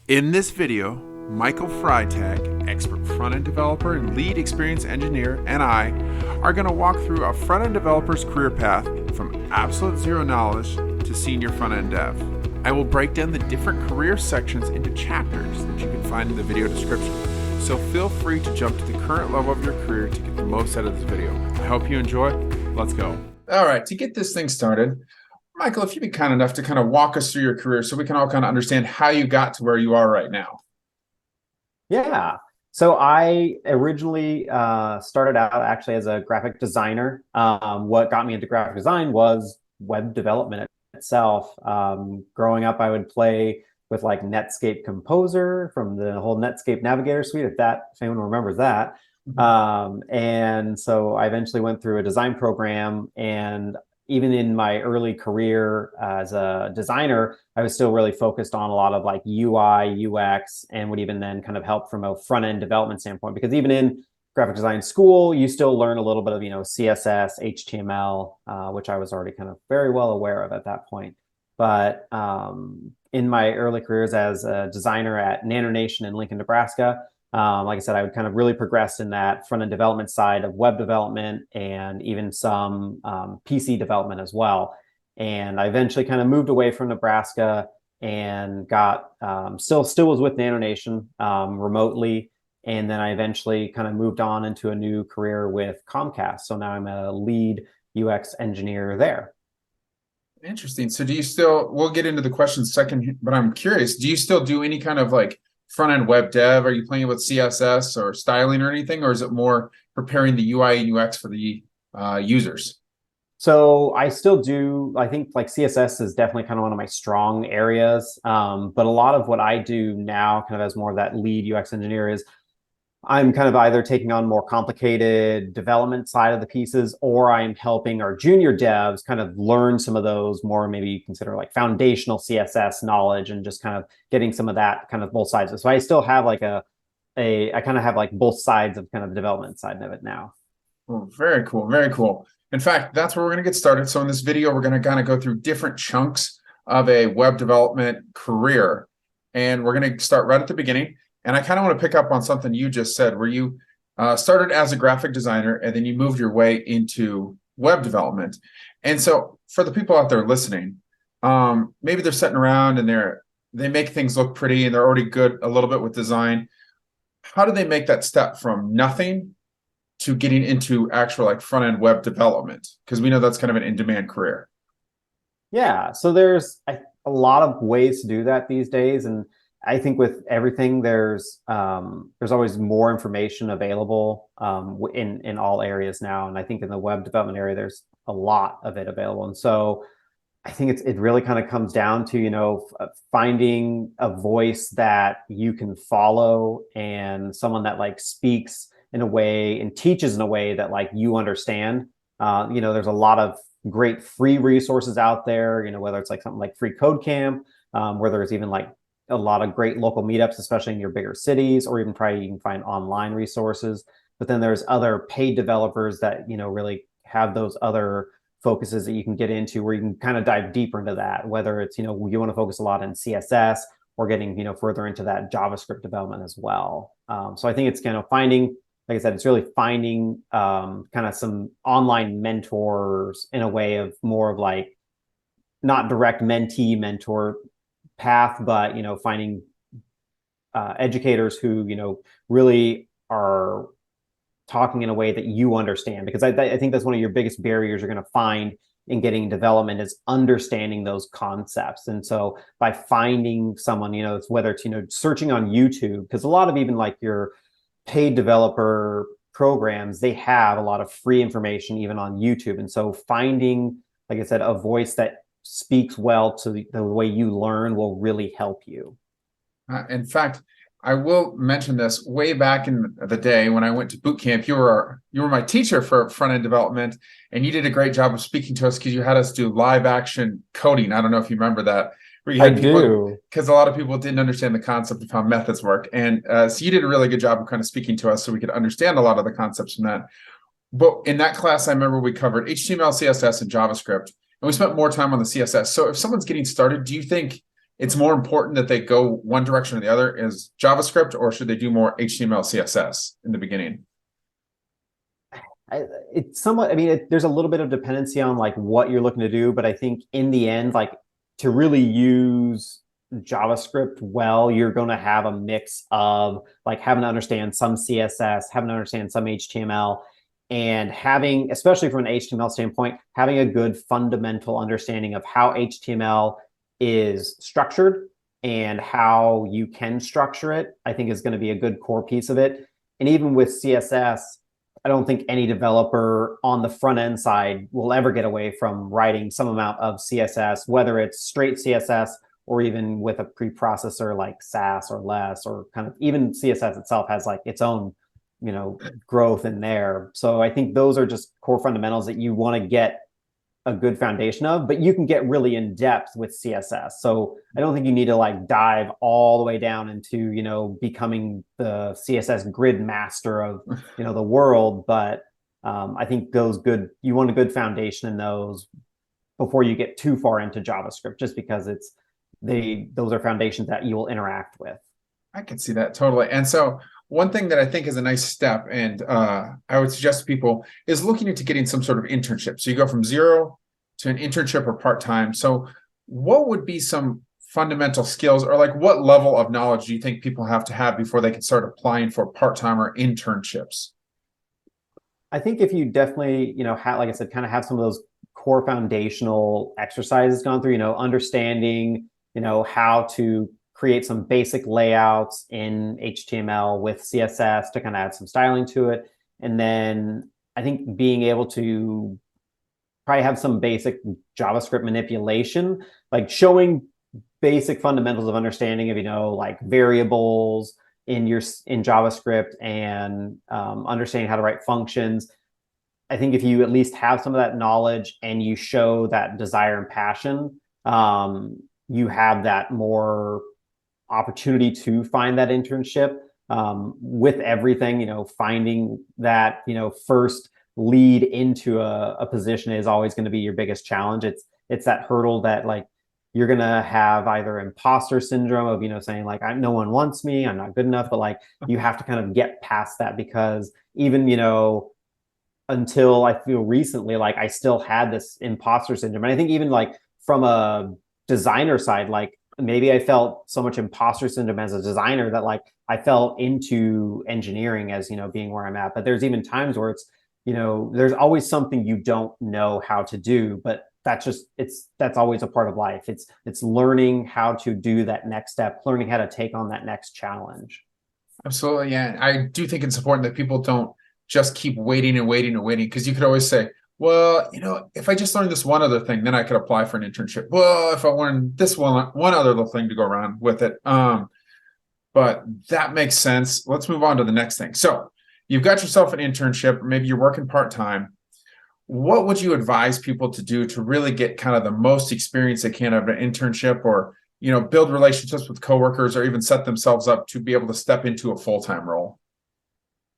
In this video, Michael Freytag, expert front-end developer and lead experience engineer, and I are going to walk through a front-end developer's career path from absolute zero knowledge to senior front-end dev. I will break down the different career sections into chapters that you can find in the video description, so feel free to jump to the current level of your career to get the most out of this video. I hope you enjoy. Let's go. All right, to get this thing started, Michael, if you'd be kind enough to kind of walk us through your career so we can all kind of understand how you got to where you are right now. Yeah. So I originally started out actually as a graphic designer. What got me into graphic design was web development itself. Growing up, I would play with like Netscape Composer from the whole Netscape Navigator suite, if anyone remembers that. And so I eventually went through a design program, and even in my early career as a designer, I was still really focused on a lot of like UI, UX, and would even then kind of help from a front-end development standpoint. Because even in graphic design school, you still learn a little bit of, CSS, HTML, which I was already kind of very well aware of at that point. But in my early careers as a designer at NanoNation in Lincoln, Nebraska, like I said, I would kind of really progress in that front-end development side of web development and even some PC development as well. And I eventually kind of moved away from Nebraska and got still was with NanoNation remotely. And then I eventually kind of moved on into a new career with Comcast. So now I'm a lead UX engineer there. Interesting. So we'll get into the questions second, but I'm curious, do you still do any kind of like front-end web dev? Are you playing with CSS or styling or anything, or is it more preparing the UI and UX for the users? So I still do, I think like CSS is definitely kind of one of my strong areas. But a lot of what I do now kind of as more of that lead UX engineer is I'm kind of either taking on more complicated development side of the pieces, or I'm helping our junior devs kind of learn some of those more, maybe you consider like foundational CSS knowledge, and just kind of getting some of that kind of both sides. So I still have like I kind of have like both sides of kind of the development side of it now. Oh, very cool. Very cool. In fact, that's where we're going to get started. So in this video, we're going to kind of go through different chunks of a web development career. And we're going to start right at the beginning. And I kind of want to pick up on something you just said, where you started as a graphic designer and then you moved your way into web development. And so for the people out there listening, maybe they're sitting around and they make things look pretty and they're already good a little bit with design. How do they make that step from nothing to getting into actual like front-end web development? Because we know that's kind of an in-demand career. Yeah, so there's a lot of ways to do that these days. And I think with everything, there's always more information available in all areas now. And I think in the web development area, there's a lot of it available. And so I think it really kind of comes down to, finding a voice that you can follow, and someone that like speaks in a way and teaches in a way that like you understand. There's a lot of great free resources out there, whether it's like something like Free Code Camp, where there's even like a lot of great local meetups, especially in your bigger cities, or even probably you can find online resources. But then there's other paid developers that, really have those other focuses that you can get into, where you can kind of dive deeper into that, whether it's, you want to focus a lot in CSS or getting, further into that JavaScript development as well. So I think it's kind of finding, like I said, it's really finding kind of some online mentors in a way of more of like not direct mentee mentor path, but finding educators who really are talking in a way that you understand, because I think that's one of your biggest barriers you're going to find in getting development is understanding those concepts. And so by finding someone, it's whether it's searching on YouTube, because a lot of even like your paid developer programs, they have a lot of free information even on YouTube. And so finding, like I said, a voice that speaks well to the way you learn will really help you. In fact, I will mention this. Way back in the day when I went to boot camp, you were my teacher for front-end development, and you did a great job of speaking to us because you had us do live action coding. I don't know if you remember that. Where you had do. Because a lot of people didn't understand the concept of how methods work. And so you did a really good job of kind of speaking to us so we could understand a lot of the concepts from that. But in that class, I remember we covered HTML, CSS, and JavaScript. And we spent more time on the CSS. So if someone's getting started, do you think it's more important that they go one direction or the other is JavaScript, or should they do more HTML, CSS in the beginning? It's somewhat, I mean, there's a little bit of dependency on like what you're looking to do, but I think in the end, like to really use JavaScript well, you're going to have a mix of like having to understand some CSS, having to understand some HTML, and having, especially from an HTML standpoint, having a good fundamental understanding of how HTML is structured and how you can structure it, I think is going to be a good core piece of it. And even with CSS, I don't think any developer on the front end side will ever get away from writing some amount of CSS, whether it's straight CSS or even with a preprocessor like Sass or Less, or kind of even CSS itself has like its own, growth in there. So I think those are just core fundamentals that you want to get a good foundation of, but you can get really in depth with CSS. So I don't think you need to like dive all the way down into, becoming the CSS grid master of, the world. But I think you want a good foundation in those before you get too far into JavaScript, just because those are foundations that you will interact with. I can see that totally. And so one thing that I think is a nice step, and I would suggest to people, is looking into getting some sort of internship. So you go from zero to an internship or part-time. So what would be some fundamental skills, or like what level of knowledge do you think people have to have before they can start applying for part-time or internships? I think if you definitely, like I said, kind of have some of those core foundational exercises gone through, understanding, how to create some basic layouts in HTML with CSS to kind of add some styling to it. And then I think being able to probably have some basic JavaScript manipulation, like showing basic fundamentals of understanding of, like variables in JavaScript, and understanding how to write functions. I think if you at least have some of that knowledge and you show that desire and passion, you have that more opportunity to find that internship. With everything, finding that, first lead into a position is always going to be your biggest challenge. It's that hurdle that like you're going to have either imposter syndrome of, saying like, no one wants me, I'm not good enough, but like you have to kind of get past that, because even, until I feel recently, like I still had this imposter syndrome. And I think even like from a designer side, like maybe I felt so much imposter syndrome as a designer that like I fell into engineering as, being where I'm at. But there's even times where it's, there's always something you don't know how to do, but that's always a part of life. It's learning how to do that next step, learning how to take on that next challenge. Absolutely. Yeah. I do think it's important that people don't just keep waiting and waiting and waiting, because you could always say, well, if I just learned this one other thing, then I could apply for an internship. Well, if I learned this one other little thing to go around with it. But that makes sense. Let's move on to the next thing. So you've got yourself an internship, or maybe you're working part-time. What would you advise people to do to really get kind of the most experience they can out of an internship, or, build relationships with coworkers, or even set themselves up to be able to step into a full-time role?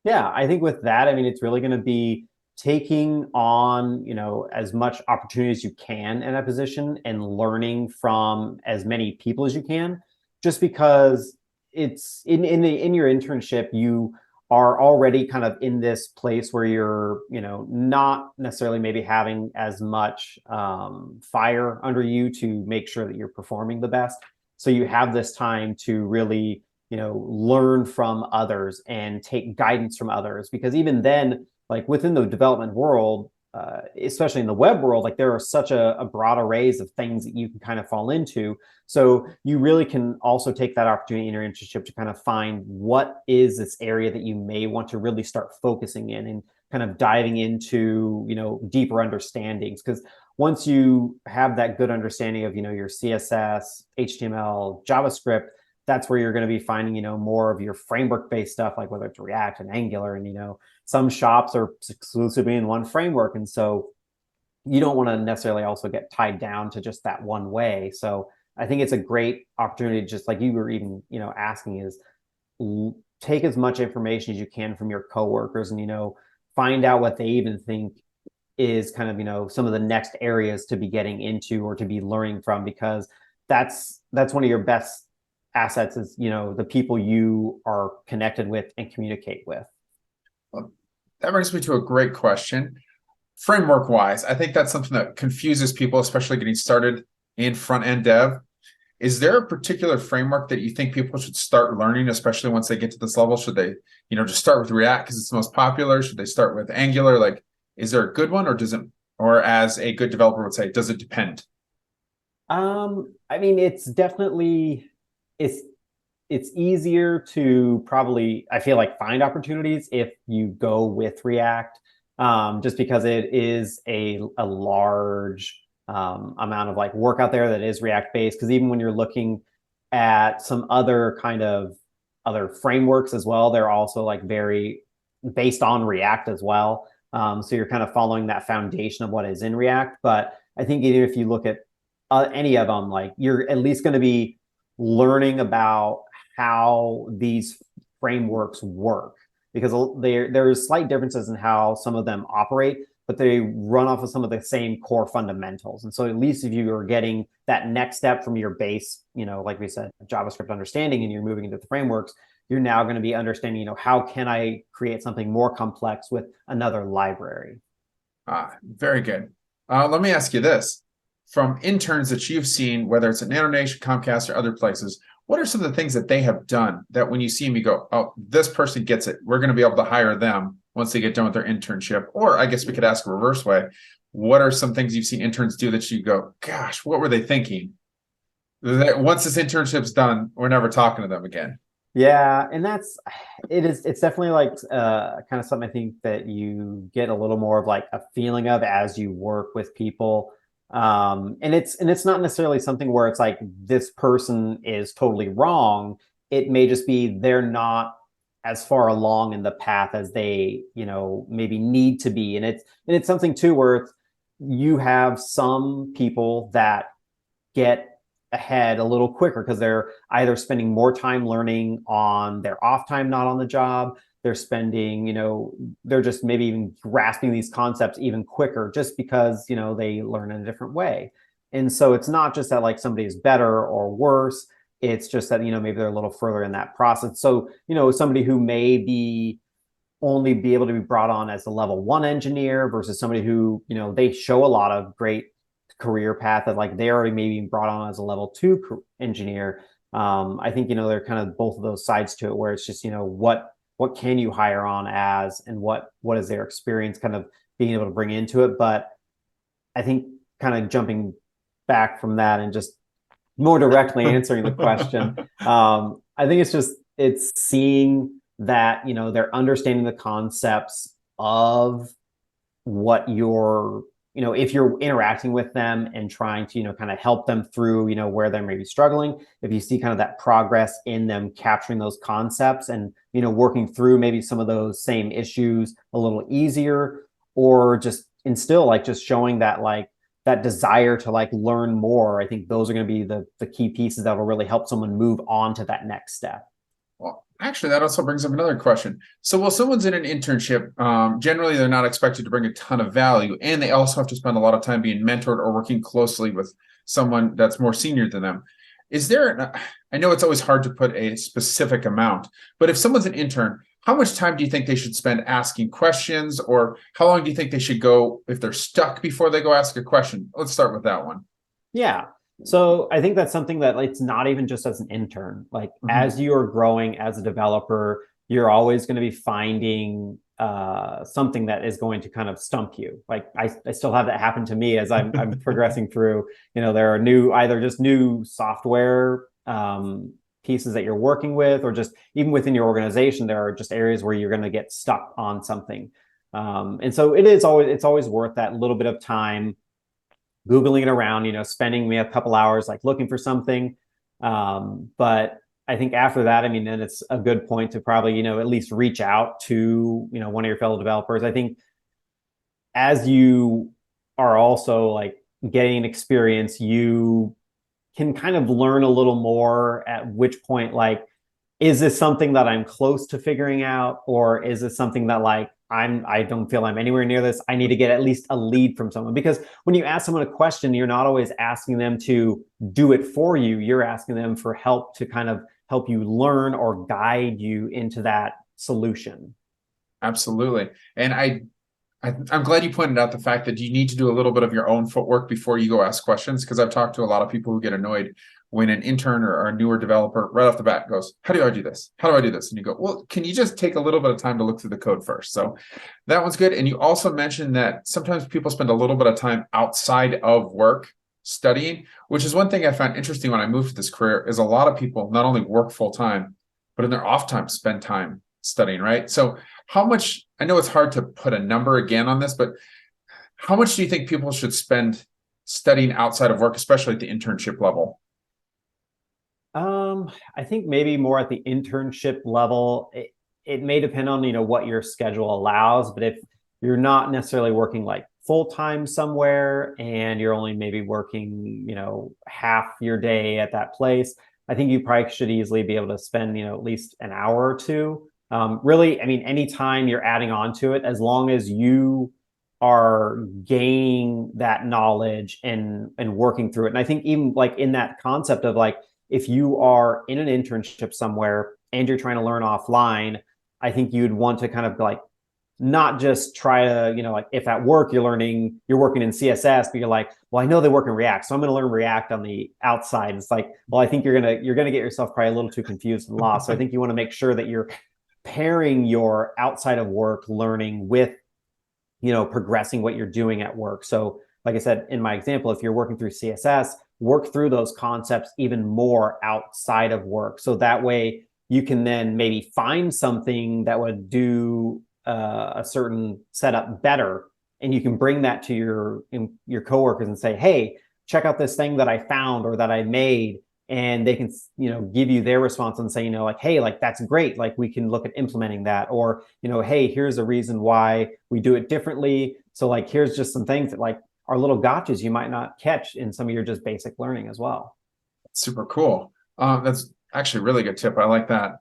Yeah, I think with that, I mean, it's really going to be taking on, as much opportunity as you can in a position and learning from as many people as you can, just because it's in your internship, you are already kind of in this place where you're, not necessarily maybe having as much fire under you to make sure that you're performing the best. So you have this time to really, learn from others and take guidance from others, because even then, like within the development world, especially in the web world, like there are such a broad arrays of things that you can kind of fall into. So you really can also take that opportunity in your internship to kind of find what is this area that you may want to really start focusing in and kind of diving into, deeper understandings. Because once you have that good understanding of, your CSS, HTML, JavaScript, that's where you're going to be finding, more of your framework-based stuff, like whether it's React and Angular. And, some shops are exclusively in one framework. And so you don't want to necessarily also get tied down to just that one way. So I think it's a great opportunity, just like you were even, asking, is take as much information as you can from your coworkers and, find out what they even think is kind of, some of the next areas to be getting into or to be learning from. Because that's one of your best assets is, the people you are connected with and communicate with. Well, that brings me to a great question. Framework wise, I think that's something that confuses people, especially getting started in front end dev. Is there a particular framework that you think people should start learning, especially once they get to this level? Should they, just start with React because it's the most popular? Should they start with Angular? Like, is there a good one, or does it, or as a good developer would say, does it depend? I mean, it's definitely it's it's easier to probably, I feel like, find opportunities if you go with React, just because it is a large amount of like work out there that is React based. Because even when you're looking at some other kind of other frameworks as well, they're also like very based on React as well. So you're kind of following that foundation of what is in React. But I think even if you look at any of them, like you're at least going to be learning about how these frameworks work, because there's slight differences in how some of them operate, but they run off of some of the same core fundamentals. And so at least if you are getting that next step from your base, like we said, JavaScript understanding, and you're moving into the frameworks, you're now going to be understanding, how can I create something more complex with another library? Very good. Let me ask you this. From interns that you've seen, whether it's at NanoNation, Comcast, or other places, what are some of the things that they have done that when you see them, you go, oh, this person gets it. We're going to be able to hire them once they get done with their internship? Or I guess we could ask a reverse way. What are some things you've seen interns do that you go, gosh, what were they thinking? Once this internship's done, we're never talking to them again. Yeah, and it's definitely like kind of something I think that you get a little more of like a feeling of as you work with people. And it's not necessarily something where it's like this person is totally wrong. It may just be they're not as far along in the path as they, maybe need to be. And it's something too where you have some people that get ahead a little quicker because they're either spending more time learning on their off time, not on the job. They're spending, they're just maybe even grasping these concepts even quicker just because, they learn in a different way. And so it's not just that like somebody is better or worse. It's just that, maybe they're a little further in that process. So, somebody who may be only be able to be brought on as a level 1 engineer versus somebody who, they show a lot of great career path that like they already maybe brought on as a level 2 engineer. I think, there are kind of both of those sides to it where it's just, what can you hire on as, and what is their experience kind of being able to bring into it. But I think kind of jumping back from that and just more directly answering the question, I think it's seeing that, they're understanding the concepts of what you're, if you're interacting with them and trying to, kind of help them through, where they're maybe struggling, if you see kind of that progress in them capturing those concepts and, working through maybe some of those same issues a little easier, or just instill like just showing that like that desire to like learn more. I think those are going to be the key pieces that will really help someone move on to that next step. Well, actually, that also brings up another question. So while someone's in an internship, generally they're not expected to bring a ton of value, and they also have to spend a lot of time being mentored or working closely with someone that's more senior than them. Is there, I know it's always hard to put a specific amount, but if someone's an intern, how much time do you think they should spend asking questions, or how long do you think they should go if they're stuck before they go ask a question? Let's start with that one. Yeah. So I think that's something that it's not even just as an intern. Like as you are growing as a developer, you're always going to be finding something that is going to kind of stump you. Like I still have that happen to me as I'm progressing through. There are either just new software pieces that you're working with, or just even within your organization, there are just areas where you're going to get stuck on something. And so it's always worth that little bit of time Googling it around, spending me a couple hours like looking for something. But I think after that, I mean, then it's a good point to probably, at least reach out to, one of your fellow developers. I think as you are also like getting experience, you can kind of learn a little more at which point, like, is this something that I'm close to figuring out? Or is this something that like I don't feel I'm anywhere near this. I need to get at least a lead from someone, because when you ask someone a question, you're not always asking them to do it for you. You're asking them for help to kind of help you learn or guide you into that solution. Absolutely. And I'm glad you pointed out the fact that you need to do a little bit of your own footwork before you go ask questions, because I've talked to a lot of people who get annoyed when an intern or a newer developer right off the bat goes, how do I do this? How do I do this? And you go, well, can you just take a little bit of time to look through the code first? So that one's good. And you also mentioned that sometimes people spend a little bit of time outside of work studying, which is one thing I found interesting when I moved to this career, is a lot of people not only work full time, but in their off time spend time studying, right? So how much, I know it's hard to put a number again on this, but how much do you think people should spend studying outside of work, especially at the internship level? I think maybe more at the internship level. It may depend on, what your schedule allows, but if you're not necessarily working like full time somewhere and you're only maybe working, half your day at that place, I think you probably should easily be able to spend, at least an hour or two. Really, I mean, anytime you're adding on to it, as long as you are gaining that knowledge and working through it. And I think even like in that concept of like, if you are in an internship somewhere and you're trying to learn offline, I think you'd want to kind of like not just try to, like if at work you're working in CSS, but you're like, well, I know they work in React, so I'm going to learn React on the outside. It's like, well, I think you're gonna get yourself probably a little too confused and lost. So I think you want to make sure that you're pairing your outside of work learning with, progressing what you're doing at work. So like I said, in my example, if you're working through CSS, work through those concepts even more outside of work. So that way you can then maybe find something that would do a certain setup better. And you can bring that to your coworkers and say, hey, check out this thing that I found or that I made. And they can, give you their response and say, like, hey, like, that's great. Like, we can look at implementing that. Or, hey, here's a reason why we do it differently. So like, here's just some things that like are little gotchas you might not catch in some of your just basic learning as well. Super cool. That's actually a really good tip. I like that.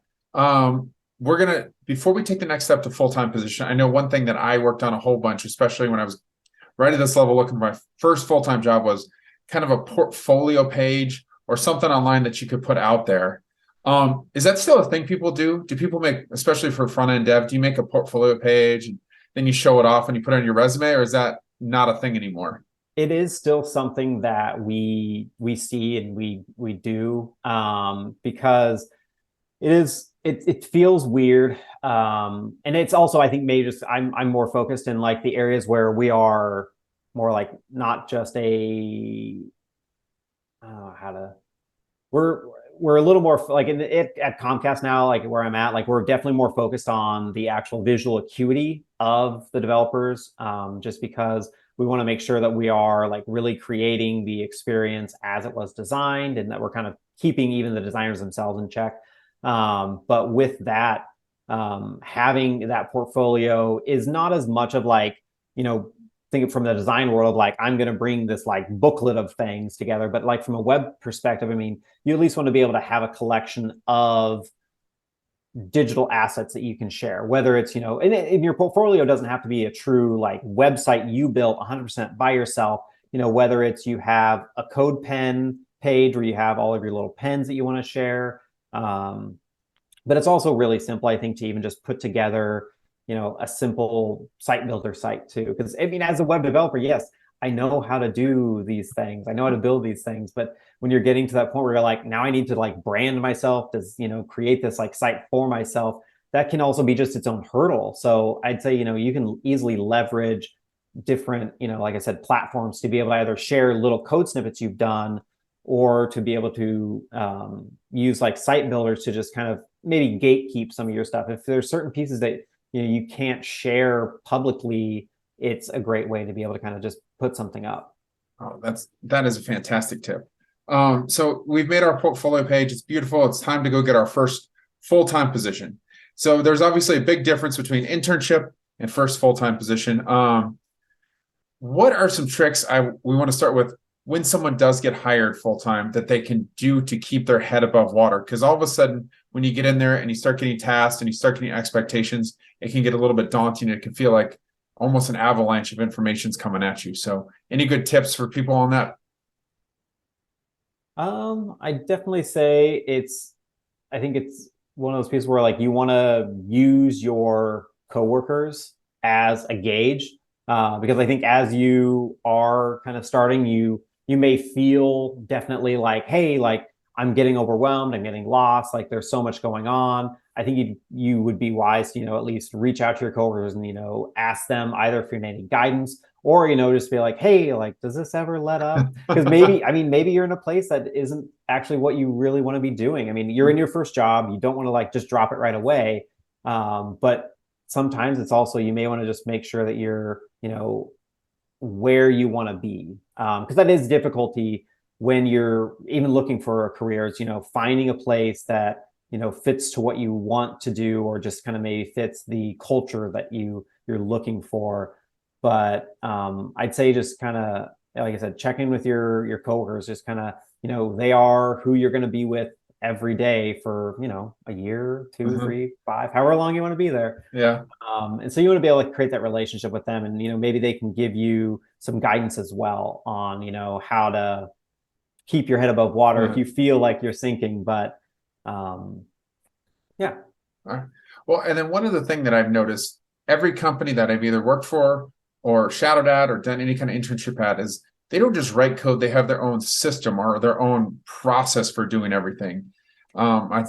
Before we take the next step to full-time position, I know one thing that I worked on a whole bunch, especially when I was right at this level, looking for my first full-time job, was kind of a portfolio page or something online that you could put out there. Is that still a thing people do? Do people make, especially for front-end dev, do you make a portfolio page and then you show it off and you put it on your resume, or is that not a thing anymore? It is still something that we see and we do, because it feels weird, and it's also, I think, maybe just I'm more focused in like the areas where we are more like not just a how to we're a little more like at Comcast now, like where I'm at, like we're definitely more focused on the actual visual acuity of the developers, just because we want to make sure that we are like really creating the experience as it was designed, and that we're kind of keeping even the designers themselves in check. But with that, having that portfolio is not as much of like, think from the design world of like, I'm going to bring this like booklet of things together. But like from a web perspective, I mean, you at least want to be able to have a collection of digital assets that you can share, whether it's, and your portfolio doesn't have to be a true like website you built 100% by yourself, whether it's you have a code pen page where you have all of your little pens that you want to share. But it's also really simple, I think, to even just put together, a simple site builder site too. Because I mean, as a web developer, yes, I know how to do these things. I know how to build these things. But when you're getting to that point where you're like, now I need to like brand myself, create this like site for myself, that can also be just its own hurdle. So I'd say, you can easily leverage different, like I said, platforms to be able to either share little code snippets you've done, or to be able to use like site builders to just kind of maybe gatekeep some of your stuff. If there's certain pieces that you can't share publicly, it's a great way to be able to kind of just put something up. Oh, that is a fantastic tip. So we've made our portfolio page. It's beautiful. It's time to go get our first full-time position. So there's obviously a big difference between internship and first full-time position. What are some tricks we want to start with when someone does get hired full-time that they can do to keep their head above water? Because all of a sudden, when you get in there and you start getting tasked and you start getting expectations, it can get a little bit daunting. It can feel like almost an avalanche of information's coming at you. So any good tips for people on that? I definitely say I think it's one of those pieces where like you want to use your coworkers as a gauge, because I think as you are kind of starting, you may feel definitely like, hey, like I'm getting overwhelmed, I'm getting lost, like there's so much going on. I think you would be wise to, at least reach out to your coworkers and, ask them either if you need any guidance or, just be like, hey, like, does this ever let up? Because maybe, I mean, maybe you're in a place that isn't actually what you really want to be doing. I mean, you're in your first job, you don't want to like just drop it right away. But sometimes it's also, you may want to just make sure that you're, where you want to be. Because that is difficulty when you're even looking for a career, is, finding a place that, fits to what you want to do, or just kind of maybe fits the culture that you're looking for. But I'd say just kind of, like I said, check in with your coworkers, just kind of, they are who you're going to be with every day for, a year, two, Uh-huh. 3, 5, however long you want to be there. Yeah. And so you want to be able to create that relationship with them, and, maybe they can give you some guidance as well on, how to keep your head above water if Uh-huh. you feel like you're sinking. But um, yeah. All right. Well, and then one other thing that I've noticed, every company that I've either worked for or shadowed at or done any kind of internship at is they don't just write code, they have their own system or their own process for doing everything. I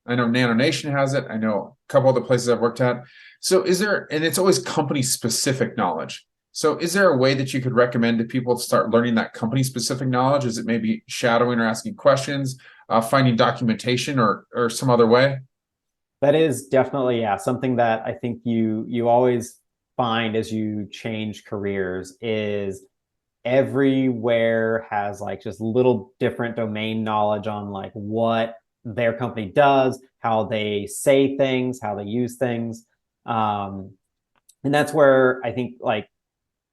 know Nano Nation has it. I know a couple other places I've worked at. So is there, and it's always company specific knowledge. So is there a way that you could recommend to people to start learning that company specific knowledge? Is it maybe shadowing or asking questions, finding documentation or some other way? That is definitely, yeah, something that I think you always find as you change careers is everywhere has like just little different domain knowledge on like what their company does, how they say things, how they use things. Um, and that's where I think like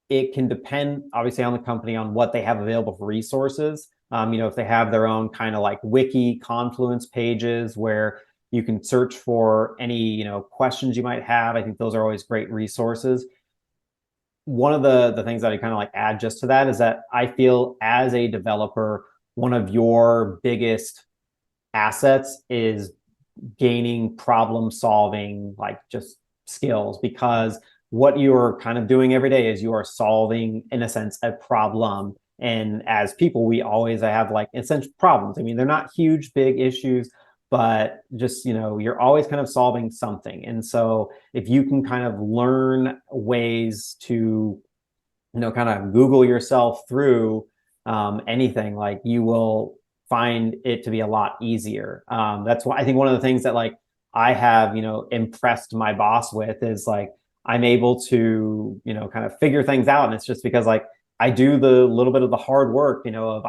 it can depend obviously on the company on what they have available for resources. If they have their own kind of like wiki confluence pages where you can search for any, questions you might have, I think those are always great resources. One of the things that I kind of like add just to that is that I feel as a developer, one of your biggest assets is gaining problem solving, like just skills, because what you're kind of doing every day is you are solving, in a sense, a problem. And as people, we always have like essential problems. I mean, they're not huge, big issues, but just, you're always kind of solving something. And so if you can kind of learn ways to, kind of Google yourself through anything, like you will find it to be a lot easier. That's why I think one of the things that like I have, impressed my boss with is like I'm able to, kind of figure things out. And it's just because like I do the little bit of the hard work, of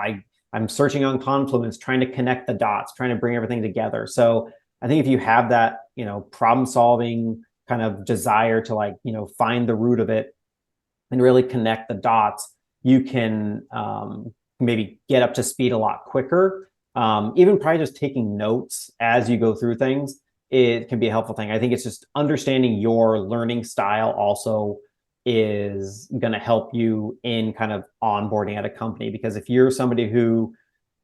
I'm searching on Confluence, trying to connect the dots, trying to bring everything together. So I think if you have that, problem solving kind of desire to like, find the root of it and really connect the dots, you can maybe get up to speed a lot quicker. Even probably just taking notes as you go through things, it can be a helpful thing. I think it's just understanding your learning style also is going to help you in kind of onboarding at a company. Because if you're somebody who,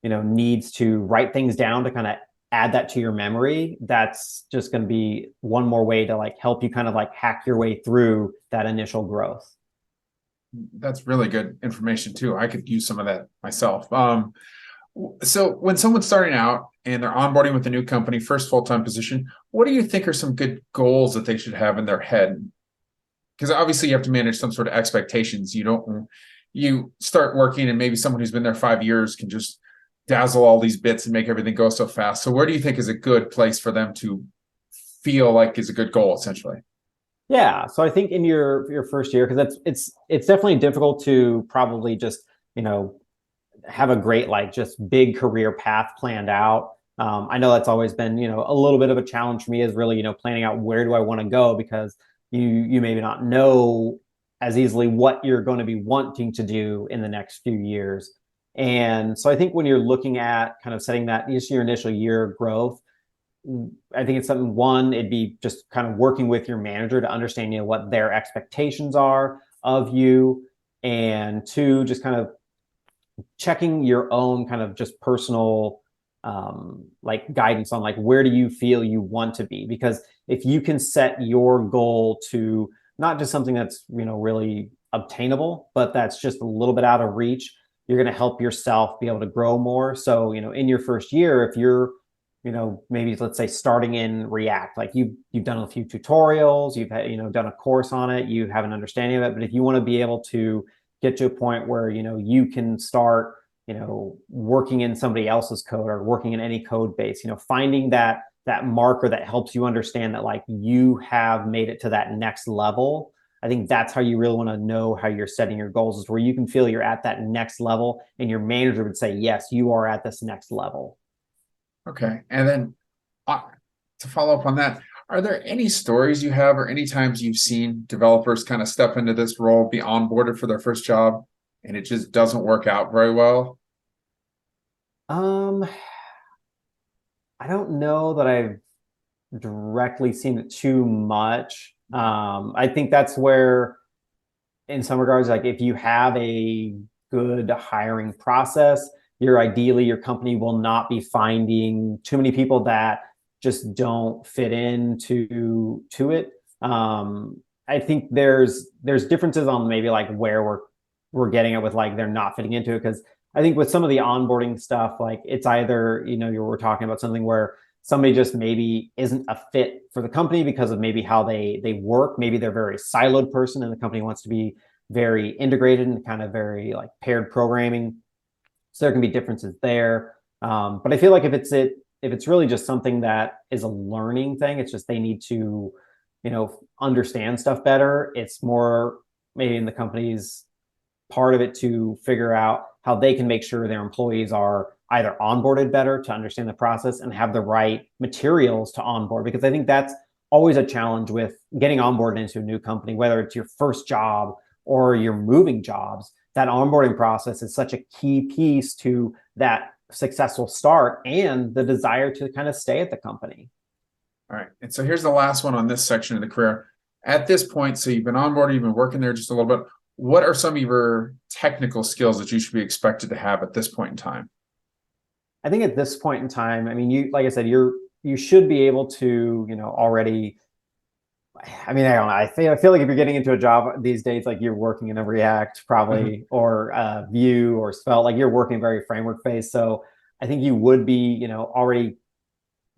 needs to write things down to kind of add that to your memory, that's just going to be one more way to like help you kind of like hack your way through that initial growth. That's really good information too. I could use some of that myself. So when someone's starting out and they're onboarding with a new company, first full-time position, what do you think are some good goals that they should have in their head? Because obviously you have to manage some sort of expectations. You start working and maybe someone who's been there 5 years can just dazzle all these bits and make everything go so fast. So where do you think is a good place for them to feel like is a good goal, essentially? Yeah, so I think in your first year, because it's definitely difficult to probably just, have a great like just big career path planned out. I know that's always been, a little bit of a challenge for me, is really, planning out where do I want to go, because you maybe not know as easily what you're going to be wanting to do in the next few years. And so I think when you're looking at kind of setting that just your initial year growth, I think it's something, one, it'd be just kind of working with your manager to understand, what their expectations are of you. And two, just kind of checking your own kind of just personal like guidance on like where do you feel you want to be, because if you can set your goal to not just something that's really obtainable, but that's just a little bit out of reach, you're going to help yourself be able to grow more. So in your first year, if you're maybe let's say starting in React, like you've done a few tutorials, you've had, done a course on it, you have an understanding of it. But if you want to be able to get to a point where you can start working in somebody else's code or working in any code base, finding that marker that helps you understand that like you have made it to that next level. I think that's how you really want to know how you're setting your goals, is where you can feel you're at that next level and your manager would say, yes, you are at this next level. Okay. And then to follow up on that, are there any stories you have or any times you've seen developers kind of step into this role, be onboarded for their first job, and it just doesn't work out very well? I don't know that I've directly seen it too much. I think that's where, in some regards, like if you have a good hiring process, your company will not be finding too many people that just don't fit into it. I think there's differences on maybe like where we're getting it with like they're not fitting into it, because I think with some of the onboarding stuff, like it's either we're talking about something where somebody just maybe isn't a fit for the company because of maybe how they work. Maybe they're a very siloed person and the company wants to be very integrated and kind of very like paired programming. So there can be differences there. But I feel like if it's really just something that is a learning thing, it's just they need to, understand stuff better. It's more maybe in the company's part of it to figure out how they can make sure their employees are either onboarded better to understand the process and have the right materials to onboard. Because I think that's always a challenge with getting onboarded into a new company, whether it's your first job or you're moving jobs. That onboarding process is such a key piece to that successful start and the desire to kind of stay at the company. All right. And so here's the last one on this section of the career. At this point, so you've been onboarded, you've been working there just a little bit. What are some of your technical skills that you should be expected to have at this point in time? I think at this point in time, I mean, like I said, you should be able to, already. I mean, I don't know. I feel like if you're getting into a job these days, like you're working in a React probably, or Vue or Svelte, like you're working very framework based. So I think you would be, already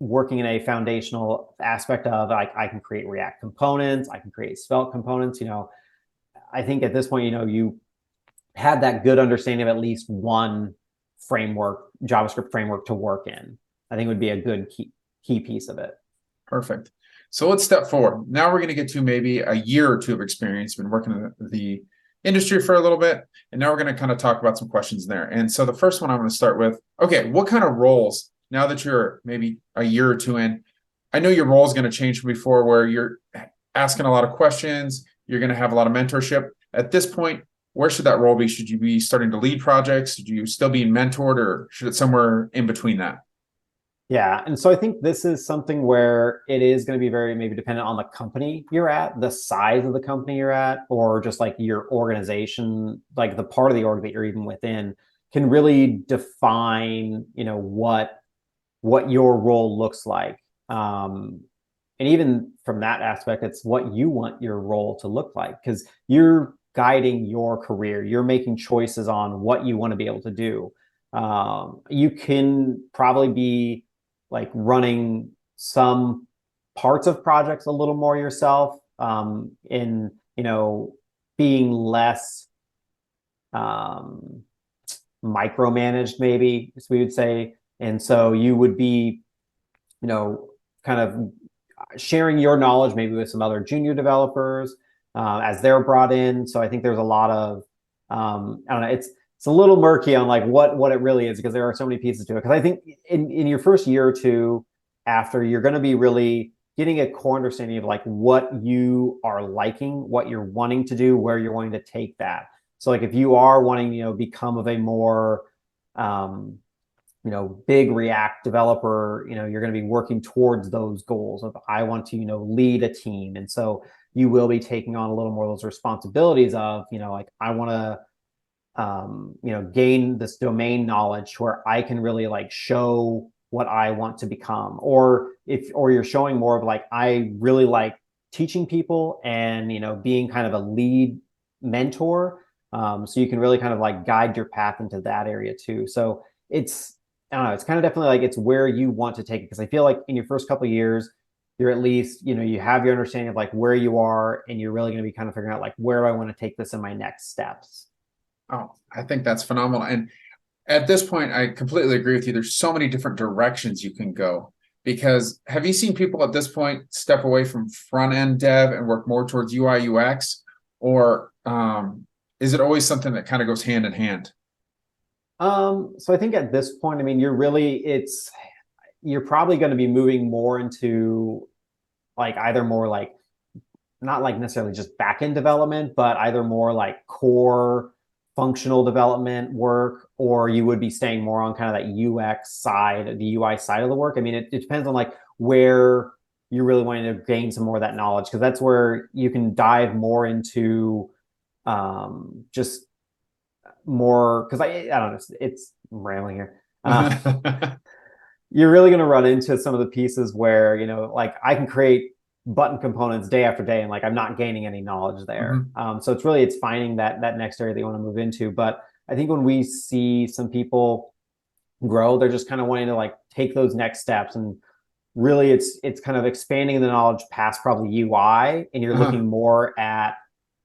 working in a foundational aspect of like, I can create React components, I can create Svelte components. I think at this point, you had that good understanding of at least one framework, JavaScript framework to work in. I think would be a good key piece of it. Perfect. So let's step forward. Now we're going to get to maybe a year or two of experience, been working in the industry for a little bit. And now we're going to kind of talk about some questions there. And so the first one I'm going to start with, okay, what kind of roles, now that you're maybe a year or two in, I know your role is going to change from before where you're asking a lot of questions, you're going to have a lot of mentorship. At this point, where should that role be? Should you be starting to lead projects? Should you still be mentored, or should it somewhere in between that? Yeah. And so I think this is something where it is going to be very maybe dependent on the company you're at, the size of the company you're at, or just like your organization, like the part of the org that you're even within can really define, what your role looks like. And even from that aspect, it's what you want your role to look like, because you're guiding your career. You're making choices on what you want to be able to do. You can probably be like running some parts of projects a little more yourself, in being less micromanaged, maybe, as we would say. And so you would be kind of sharing your knowledge maybe with some other junior developers as they're brought in. So I think there's a lot of I don't know, it's a little murky on like what it really is, because there are so many pieces to it. Because I think in your first year or two after, you're going to be really getting a core understanding of like what you are liking, what you're wanting to do, where you're wanting to take that. So like if you are wanting, become of a more big React developer, you're going to be working towards those goals of I want to, lead a team. And so you will be taking on a little more of those responsibilities of, like I want to gain this domain knowledge where I can really like show what I want to become. Or you're showing more of like, I really like teaching people and, being kind of a lead mentor. So you can really kind of like guide your path into that area too. So I don't know, it's kind of definitely like it's where you want to take it. Because I feel like in your first couple of years, you're at least, you have your understanding of like where you are, and you're really going to be kind of figuring out like, where do I want to take this in my next steps? Oh, I think that's phenomenal. And at this point, I completely agree with you. There's so many different directions you can go. Because have you seen people at this point step away from front end dev and work more towards UI UX? Or is it always something that kind of goes hand in hand? So I think at this point, I mean, you're probably going to be moving more into like either more like not like necessarily just back-end development, but either more like core functional development work, or you would be staying more on kind of that UX side, the UI side of the work. I mean, it depends on like where you're really wanting to gain some more of that knowledge, because that's where you can dive more into just more, because I don't know, it's I'm rambling here. You're really going to run into some of the pieces where, like I can create button components day after day, and like I'm not gaining any knowledge there. So it's finding that next area that you want to move into. But I think when we see some people grow, they're just kind of wanting to like take those next steps, and really it's kind of expanding the knowledge past probably UI, and you're looking more at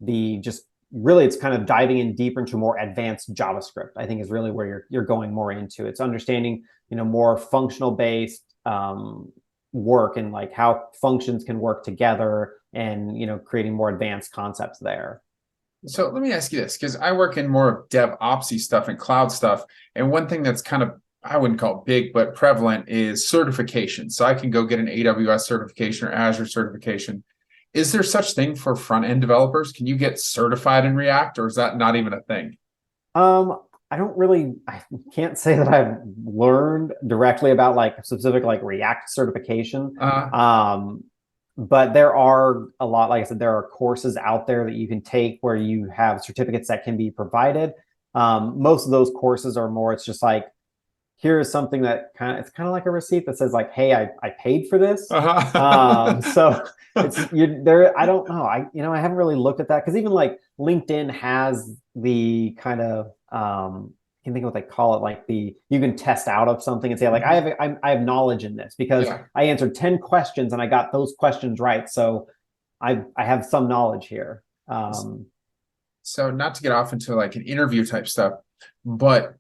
the just really it's kind of diving in deeper into more advanced JavaScript. I think is really where you're going more into. It's understanding more functional based work, and like how functions can work together, and creating more advanced concepts there. So let me ask you this, because I work in more of DevOpsy stuff and cloud stuff. And one thing that's kind of, I wouldn't call it big, but prevalent is certification. So I can go get an AWS certification or Azure certification. Is there such thing for front-end developers? Can you get certified in React, or is that not even a thing? I can't say that I've learned directly about like specific like React certification. But there are a lot, like I said, there are courses out there that you can take where you have certificates that can be provided. Most of those courses are more, it's just like, here's something that it's kind of like a receipt that says like, hey, I paid for this. So I don't know. I haven't really looked at that, because even like LinkedIn has the kind of I can think of what they call it, like you can test out of something and say like, I have knowledge in this because I answered 10 questions and I got those questions right. So I have some knowledge here. So not to get off into like an interview type stuff, but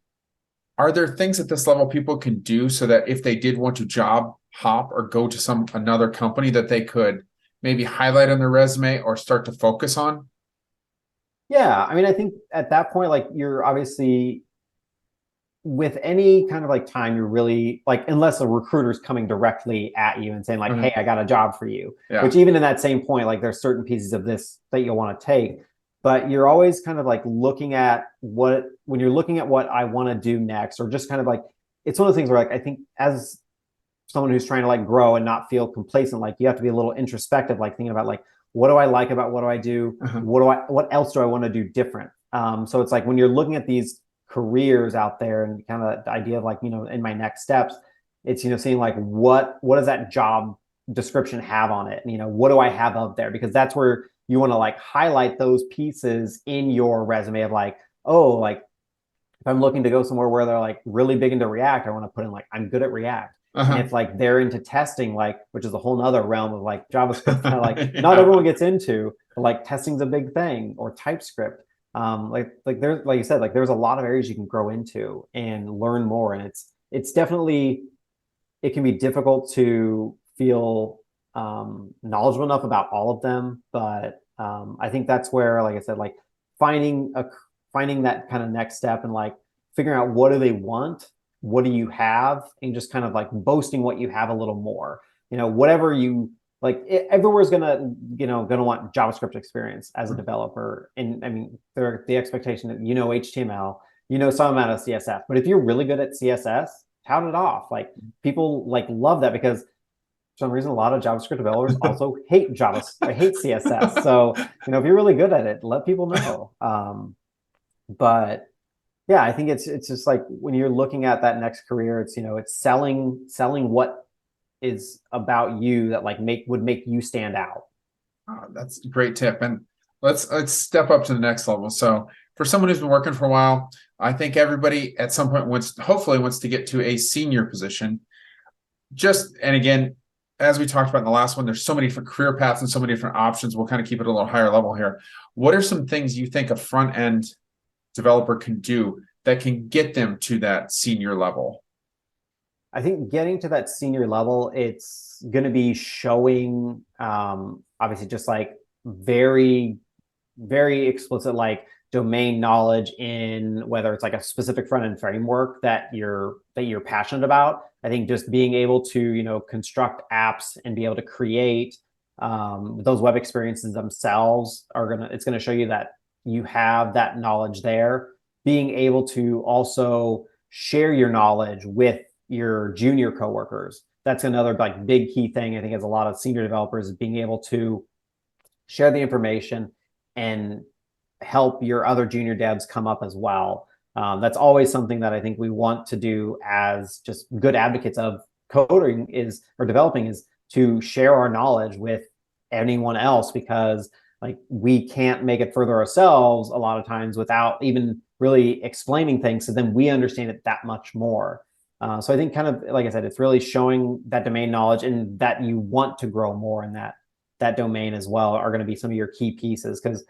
are there things at this level people can do so that if they did want to job hop or go to another company, that they could maybe highlight on their resume or start to focus on? Yeah, I mean, I think at that point, like you're obviously with any kind of like time, you're really like, unless a recruiter's coming directly at you and saying like, hey, I got a job for you, which even in that same point, like there's certain pieces of this that you'll want to take, but you're always kind of like looking at when you're looking at what I want to do next, or just kind of like, it's one of the things where like, I think as someone who's trying to like grow and not feel complacent, like you have to be a little introspective, like thinking about like, what do I like about what do I do? What else do I want to do different? So it's like when you're looking at these careers out there and kind of the idea of like, in my next steps, it's, seeing like, what does that job description have on it? And, what do I have up there? Because that's where you want to like highlight those pieces in your resume of like, oh, like if I'm looking to go somewhere where they're like really big into React, I want to put in like, I'm good at React. And if like they're into testing, like, which is a whole nother realm of like JavaScript, kind of like not everyone gets into, but like testing's a big thing, or TypeScript. Like there's, like you said, like there's a lot of areas you can grow into and learn more. And it's definitely, it can be difficult to feel knowledgeable enough about all of them. But I think that's where, like I said, like finding that kind of next step and like figuring out what do they want, what do you have, and just kind of like boasting what you have a little more. Whatever you like, everywhere's gonna want JavaScript experience as a developer. And I mean, the expectation that HTML, some amount of CSS. But if you're really good at CSS, touted off. Like people like love that because for some reason a lot of JavaScript developers also hate hate CSS. So if you're really good at it, let people know. But yeah, I think it's just like when you're looking at that next career, it's selling what is about you that like would make you stand out. That's a great tip. And let's step up to the next level. So for someone who's been working for a while, I think everybody at some point hopefully wants to get to a senior position. And again, as we talked about in the last one, there's so many different career paths and so many different options. We'll kind of keep it a little higher level here. What are some things you think a front end developer can do that can get them to that senior level? I think getting to that senior level, it's going to be showing, obviously, just like very, very explicit, like domain knowledge in whether it's like a specific front end framework that you're passionate about. I think just being able to, construct apps and be able to create those web experiences themselves it's going to show you that you have that knowledge there. Being able to also share your knowledge with your junior coworkers. That's another like big key thing. I think as a lot of senior developers is being able to share the information and help your other junior devs come up as well. That's always something that I think we want to do as just good advocates of coding or developing is to share our knowledge with anyone else, because like we can't make it further ourselves a lot of times without even really explaining things. So then we understand it that much more. So I think kind of, like I said, it's really showing that domain knowledge and that you want to grow more in that domain as well are going to be some of your key pieces. Because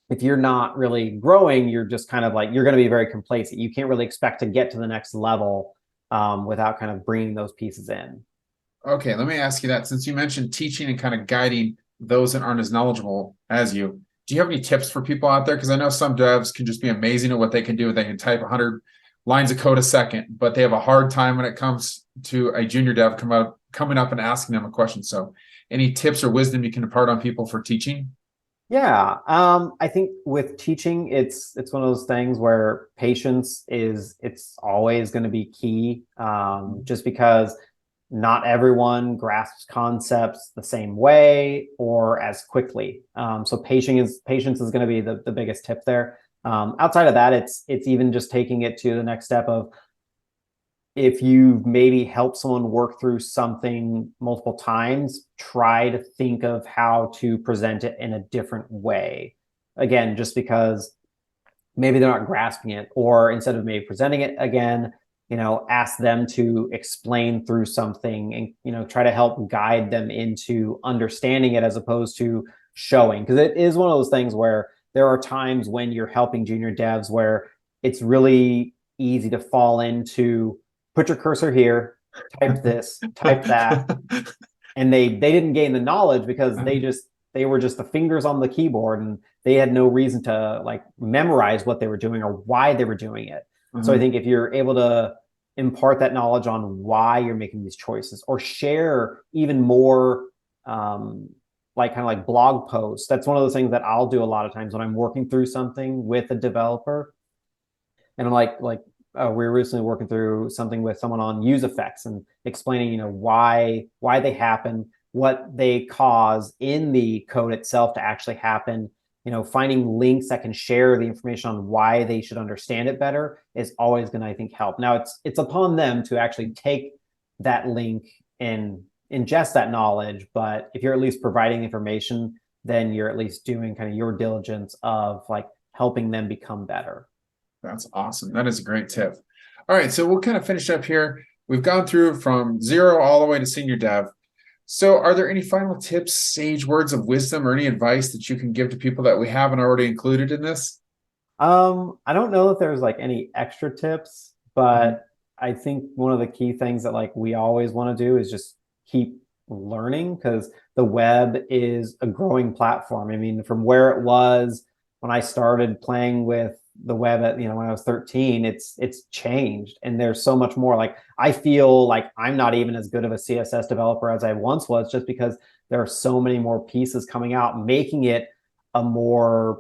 if you're not really growing, you're just kind of like, you're going to be very complacent. You can't really expect to get to the next level without kind of bringing those pieces in. Okay, let me ask you that. Since you mentioned teaching and kind of guiding those that aren't as knowledgeable as you, do you have any tips for people out there? Because I know some devs can just be amazing at what they can do. They can type 100 lines of code a second, but they have a hard time when it comes to a junior dev coming up and asking them a question. So any tips or wisdom you can impart on people for teaching? Yeah, I think with teaching, it's one of those things where patience it's always going to be key, just because not everyone grasps concepts the same way or as quickly. So patience is going to be the biggest tip there. Outside of that, it's even just taking it to the next step of if you maybe help someone work through something multiple times, try to think of how to present it in a different way. Again, just because maybe they're not grasping it, or instead of maybe presenting it again, ask them to explain through something and, try to help guide them into understanding it as opposed to showing. Because it is one of those things where there are times when you're helping junior devs where it's really easy to fall into put your cursor here, type this, type that. And they didn't gain the knowledge because they were just the fingers on the keyboard and they had no reason to like memorize what they were doing or why they were doing it. So I think if you're able to impart that knowledge on why you're making these choices or share even more like kind of like blog posts, that's one of those things that I'll do a lot of times when I'm working through something with a developer. And I'm like we were recently working through something with someone on use effects and explaining, why they happen, what they cause in the code itself to actually happen. Finding links that can share the information on why they should understand it better is always going to, I think, help. Now it's upon them to actually take that link and ingest that knowledge. But if you're at least providing information, then you're at least doing kind of your diligence of like helping them become better. That's awesome. That is a great tip. All right, so we'll kind of finish up here. We've gone through from 0 all the way to senior dev. So are there any final tips, sage words of wisdom, or any advice that you can give to people that we haven't already included in this? I don't know if there's like any extra tips, but I think one of the key things that like we always want to do is just keep learning, because the web is a growing platform. I mean, from where it was when I started playing with the web at, when I was 13, it's changed, and there's so much more. Like I feel like I'm not even as good of a CSS developer as I once was, just because there are so many more pieces coming out, making it a more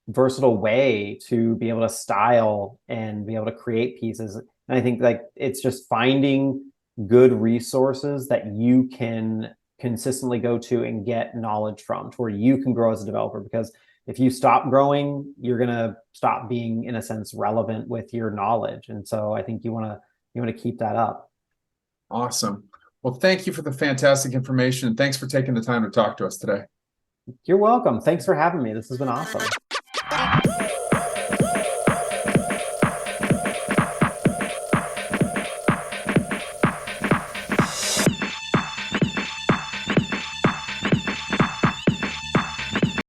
versatile way to be able to style and be able to create pieces And I think like it's just finding good resources that you can consistently go to and get knowledge from to where you can grow as a developer. Because if you stop growing, you're going to stop being, in a sense, relevant with your knowledge. And so I think you want to keep that up. Awesome. Well, thank you for the fantastic information. And thanks for taking the time to talk to us today. You're welcome. Thanks for having me. This has been awesome.